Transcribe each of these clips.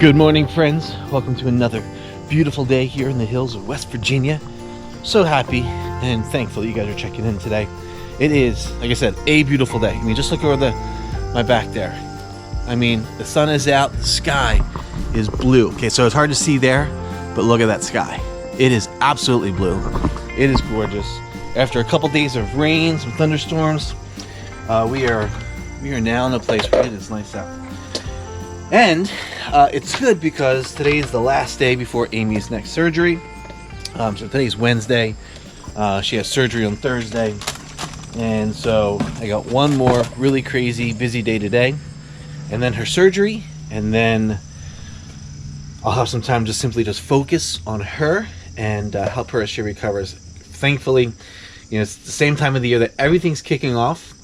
Good morning, friends. Welcome to another beautiful day here in the hills of West Virginia. So happy and thankful you guys are checking in today. It is, like I said, a beautiful day. I mean, just look over my back there. I mean, the sun is out, the sky is blue. Okay, so it's hard to see there, but look at that sky. It is absolutely blue. It is gorgeous. After a couple days of rain, some thunderstorms, we are now in a place where it is nice out. And it's good because today is the last day before Amy's next surgery. So today's Wednesday. She has surgery on Thursday. And so I got one more really crazy busy day today. And then her surgery. And then I'll have some time to simply just focus on her and help her as she recovers. Thankfully, it's the same time of the year that everything's kicking off.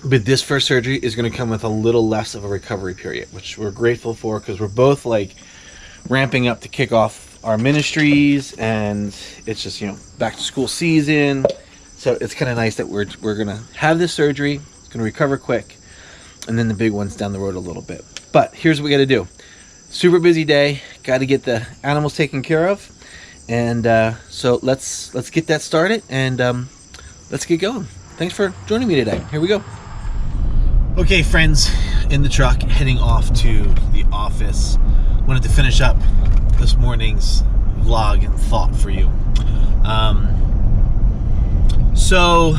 But this first surgery is going to come with a little less of a recovery period, which we're grateful for because we're both like ramping up to kick off our ministries, and it's just back to school season. So it's kind of nice that we're going to have this surgery. It's going to recover quick, and then the big one's down the road a little bit. But here's what we got to do. Super busy day. Got to get the animals taken care of, and so let's get that started and let's get going. Thanks for joining me today. Here we go. Okay, friends, in the truck, heading off to the office. Wanted to finish up this morning's vlog and thought for you. So,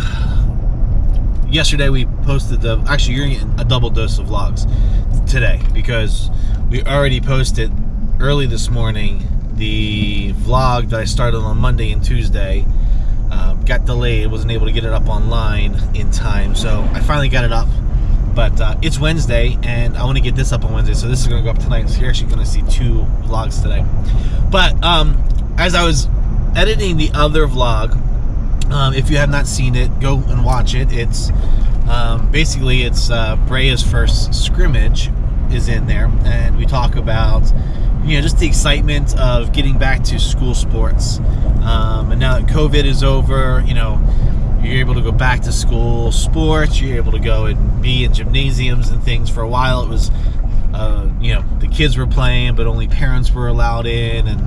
yesterday we posted actually you're getting a double dose of vlogs today because we already posted early this morning the vlog that I started on Monday and Tuesday. Got delayed, wasn't able to get it up online in time, so I finally got it up. But it's Wednesday, and I want to get this up on Wednesday, so this is going to go up tonight. So you're actually going to see two vlogs today. But as I was editing the other vlog, if you have not seen it, go and watch it. It's basically it's Brea's first scrimmage is in there, and we talk about just the excitement of getting back to school sports. And now that COVID is over, you're able to go back to school sports. You're able to go and be in gymnasiums and things. For a while, it was, the kids were playing, but only parents were allowed in. And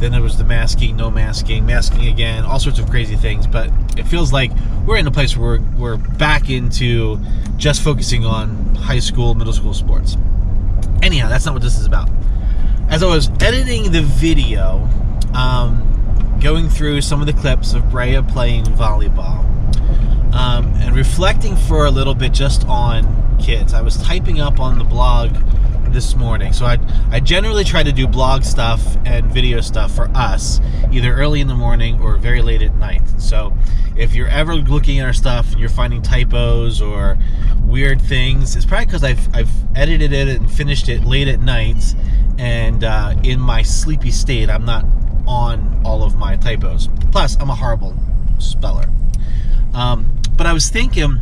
then there was the masking, no masking, masking again, all sorts of crazy things. But it feels like we're in a place where we're back into just focusing on high school, middle school sports. Anyhow, that's not what this is about. As I was editing the video, going through some of the clips of Brea playing volleyball, and reflecting for a little bit just on kids. I was typing up on the blog this morning. So I generally try to do blog stuff and video stuff for us, either early in the morning or very late at night. So if you're ever looking at our stuff and you're finding typos or weird things, it's probably because I've edited it and finished it late at night, and in my sleepy state, I'm not on all of my typos. Plus, I'm a horrible speller. But I was thinking,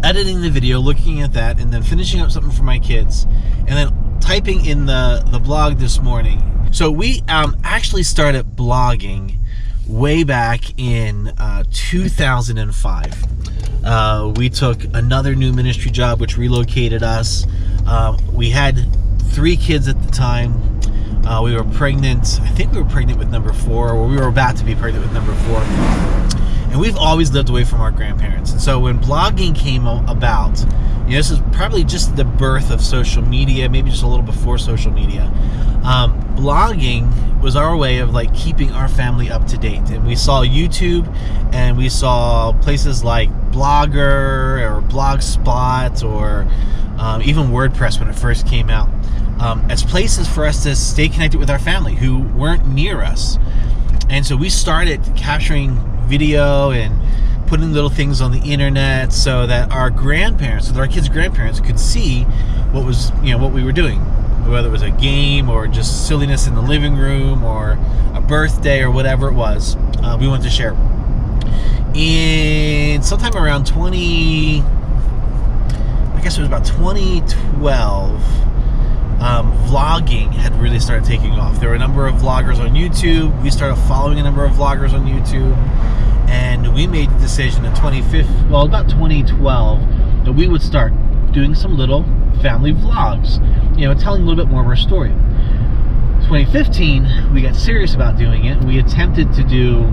editing the video, looking at that, and then finishing up something for my kids, and then typing in the blog this morning. So we actually started blogging way back in 2005. We took another new ministry job, which relocated us. We had 3 kids at the time. We were pregnant. I think we were pregnant with number 4, or we were about to be pregnant with number 4. And we've always lived away from our grandparents. And so when blogging came about, this is probably just the birth of social media, maybe just a little before social media. Blogging was our way of keeping our family up to date. And we saw YouTube, and we saw places like Blogger or Blogspot, or even WordPress when it first came out, as places for us to stay connected with our family who weren't near us. And so we started capturing video and putting little things on the internet so that our grandparents, so that our kids' grandparents could see what was, what we were doing, whether it was a game or just silliness in the living room or a birthday or whatever it was. We wanted to share. In sometime around 2012, vlogging had really started taking off. There were a number of vloggers on YouTube. We started following a number of vloggers on YouTube, and we made the decision in about 2012 that we would start doing some little family vlogs, telling a little bit more of our story. 2015, we got serious about doing it. We attempted to do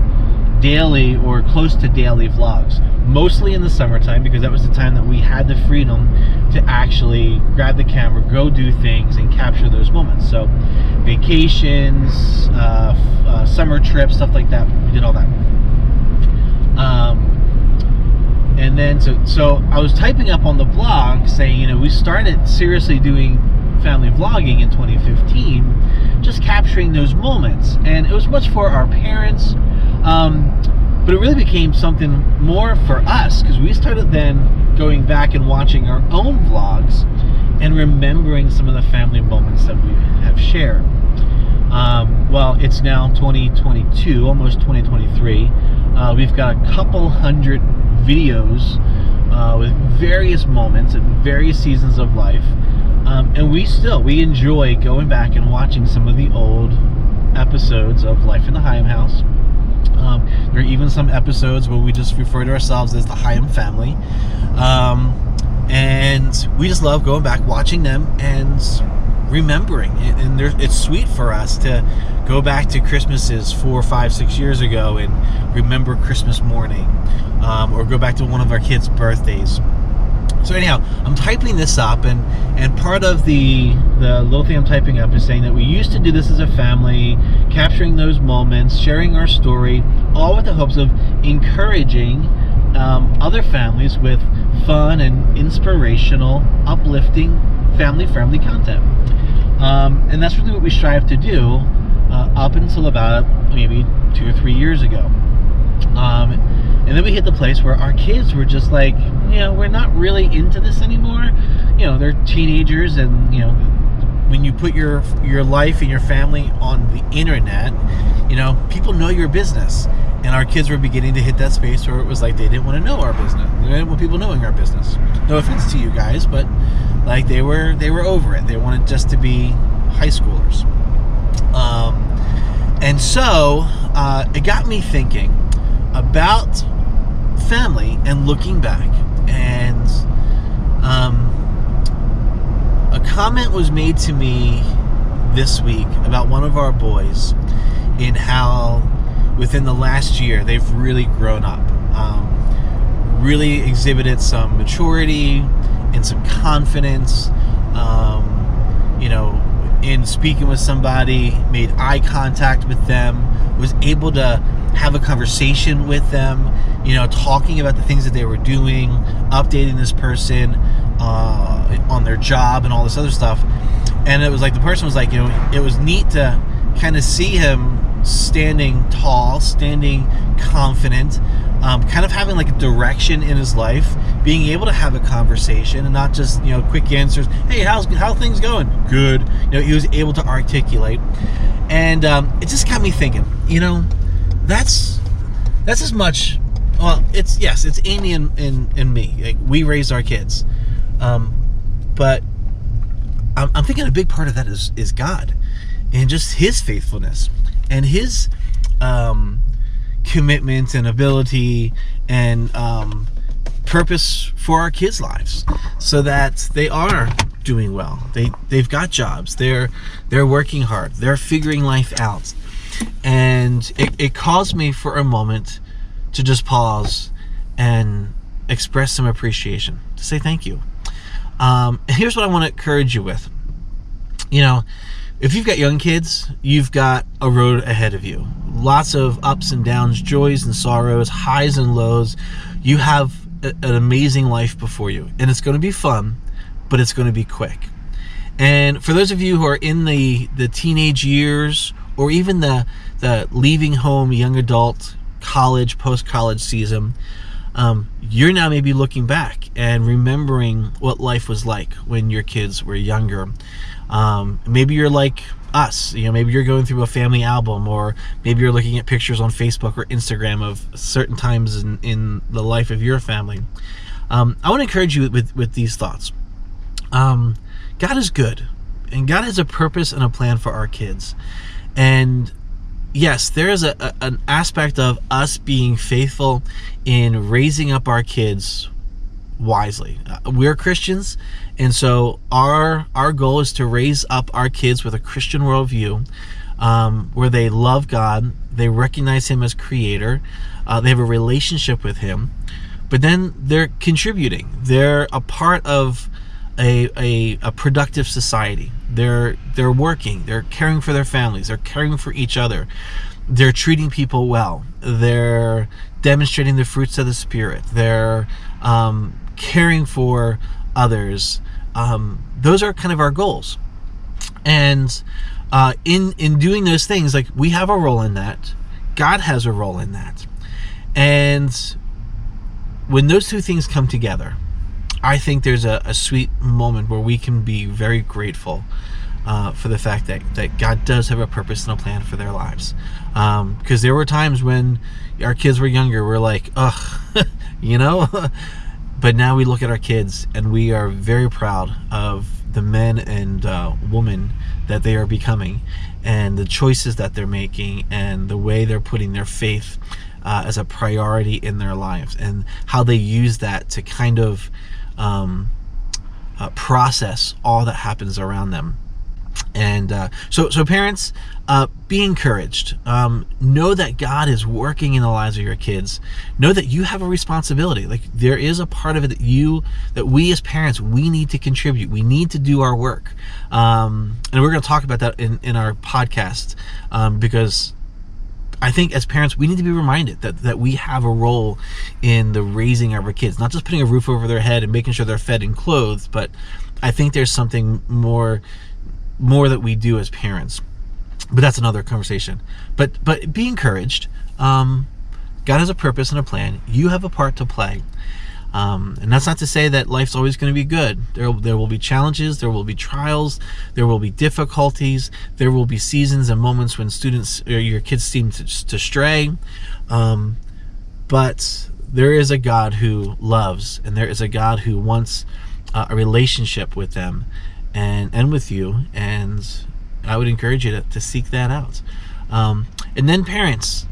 daily or close to daily vlogs, mostly in the summertime, because that was the time that we had the freedom to actually grab the camera, go do things, and capture those moments. So vacations, summer trips, stuff like that, we did all that. And then so I was typing up on the blog saying, we started seriously doing family vlogging in 2015, just capturing those moments, and it was much for our parents, but it really became something more for us, because we started then going back and watching our own vlogs and remembering some of the family moments that we have shared. Well, it's now 2022, almost 2023. We've got a couple hundred videos with various moments and various seasons of life. And we enjoy going back and watching some of the old episodes of Life in the Higham House. There are even some episodes where we just refer to ourselves as the Higham family. And we just love going back, watching them, and remembering. And it's sweet for us to go back to Christmases 4, 5, 6 years ago and remember Christmas morning, or go back to one of our kids' birthdays. So anyhow, I'm typing this up, and part of the little thing I'm typing up is saying that we used to do this as a family, capturing those moments, sharing our story, all with the hopes of encouraging other families with fun and inspirational, uplifting, family-friendly content. And that's really what we strive to do up until about maybe 2 or 3 years ago. And then we hit the place where our kids were just like, we're not really into this anymore. They're teenagers, and when you put your life and your family on the internet, people know your business. And our kids were beginning to hit that space where it was like they didn't want to know our business. They didn't want people knowing our business. No offense to you guys, but like they were over it. They wanted just to be high schoolers. And so it got me thinking about family and looking back. And a comment was made to me this week about one of our boys, in how within the last year they've really grown up, really exhibited some maturity and some confidence, in speaking with somebody, made eye contact with them, was able to have a conversation with them, talking about the things that they were doing, updating this person on their job and all this other stuff. And it was like, the person was like, it was neat to kind of see him standing tall, standing confident, kind of having like a direction in his life, being able to have a conversation and not just quick answers. Hey, how things going? Good. He was able to articulate, and it just got me thinking. That's as much. Well, it's Amy and me. Like, we raised our kids, but I'm thinking a big part of that is God, and just His faithfulness and His commitment and ability and purpose for our kids' lives, so that they are doing well. They've got jobs. They're working hard. They're figuring life out. And it caused me for a moment to just pause and express some appreciation, to say thank you. And here's what I want to encourage you with. If you've got young kids, you've got a road ahead of you. Lots of ups and downs, joys and sorrows, highs and lows. You have an amazing life before you, and it's going to be fun, but it's going to be quick. And for those of you who are in the teenage years, or even the leaving home, young adult, college, post-college season, you're now maybe looking back and remembering what life was like when your kids were younger. Maybe you're like us, maybe you're going through a family album, or maybe you're looking at pictures on Facebook or Instagram of certain times in the life of your family. I want to encourage you with these thoughts. God is good, and God has a purpose and a plan for our kids. And yes, there is an aspect of us being faithful in raising up our kids wisely. We're Christians, and so our goal is to raise up our kids with a Christian worldview, where they love God, they recognize Him as Creator, they have a relationship with Him, but then they're contributing. They're a part of a productive society. They're working. They're caring for their families. They're caring for each other. They're treating people well. They're demonstrating the fruits of the Spirit. They're caring for others. Those are kind of our goals. And in doing those things, like, we have a role in that. God has a role in that. And when those two things come together, I think there's a sweet moment where we can be very grateful for the fact that God does have a purpose and a plan for their lives. Because there were times when our kids were younger, we're like, ugh, you know? But now we look at our kids and we are very proud of the men and women that they are becoming, and the choices that they're making, and the way they're putting their faith as a priority in their lives, and how they use that to kind of process all that happens around them. And so parents, be encouraged. Know that God is working in the lives of your kids. Know that you have a responsibility. Like, there is a part of it that we as parents, we need to contribute. We need to do our work. And we're going to talk about that in our podcast, because I think as parents, we need to be reminded that we have a role in the raising of our kids, not just putting a roof over their head and making sure they're fed and clothed, but I think there's something more that we do as parents. But that's another conversation. But be encouraged. God has a purpose and a plan. You have a part to play. And that's not to say that life's always going to be good. There will be challenges, there will be trials, there will be difficulties, there will be seasons and moments when students or your kids seem to stray. But there is a God who loves, and there is a God who wants a relationship with them and with you, and I would encourage you to seek that out. And then parents,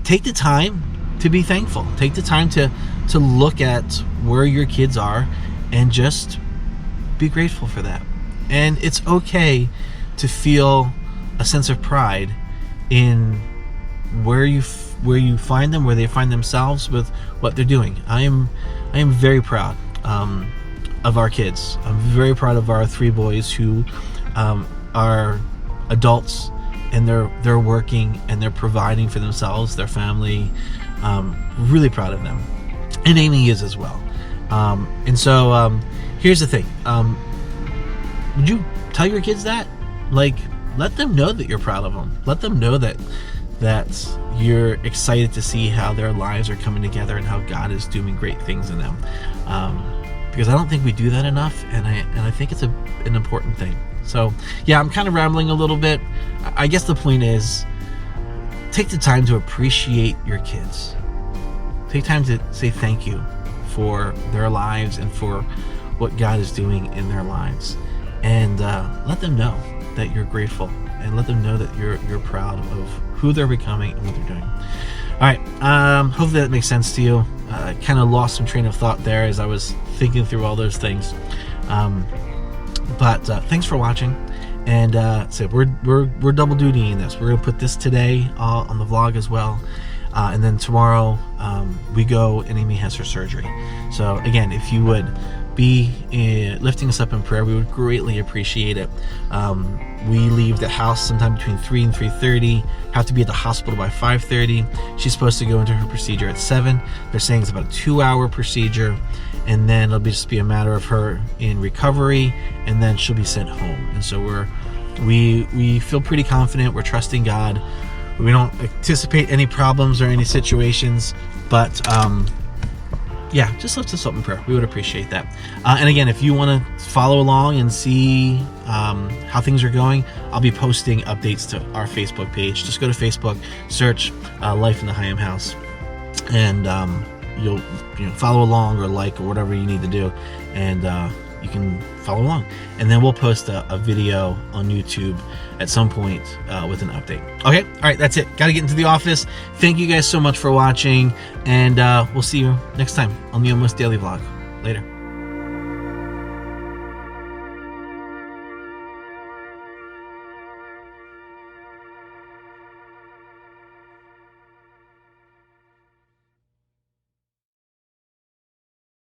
take the time to be thankful. Take the time to look at where your kids are and just be grateful for that. And it's okay to feel a sense of pride in where you find them, where they find themselves with what they're doing. I am very proud of our kids. I'm very proud of our 3 boys who are adults, and they're working and they're providing for themselves, their family. Really proud of them, and Amy is as well. And so here's the thing. Would you tell your kids that? Like, let them know that you're proud of them. Let them know that you're excited to see how their lives are coming together and how God is doing great things in them. Because I don't think we do that enough, and I think it's an important thing. So yeah, I'm kind of rambling a little bit. I guess the point is, take the time to appreciate your kids. Take time to say thank you for their lives and for what God is doing in their lives, and let them know that you're grateful, and let them know that you're proud of who they're becoming and what they're doing. All right, hopefully that makes sense to you. I kind of lost some train of thought there as I was thinking through all those things. But thanks for watching, and so we're double dutying this. We're gonna put this today on the vlog as well, and then tomorrow we go and Amy has her surgery. So again, if you would be lifting us up in prayer, we would greatly appreciate it. We leave the house sometime between 3 and 3:30, have to be at the hospital by 5:30. She's supposed to go into her procedure at 7. They're saying it's about a 2-hour procedure, and then it'll just be a matter of her in recovery, and then she'll be sent home. And so we feel pretty confident. We're trusting God. We don't anticipate any problems or any situations, but yeah, just lift us up in prayer. We would appreciate that. And again, if you want to follow along and see how things are going, I'll be posting updates to our Facebook page. Just go to Facebook, search Life in the Higham House, and you'll follow along or like or whatever you need to do, and you can follow along. And then we'll post a video on YouTube at some point with an update. Okay, all right, that's it. Got to get into the office. Thank you guys so much for watching, and we'll see you next time on the Almost Daily Vlog. Later.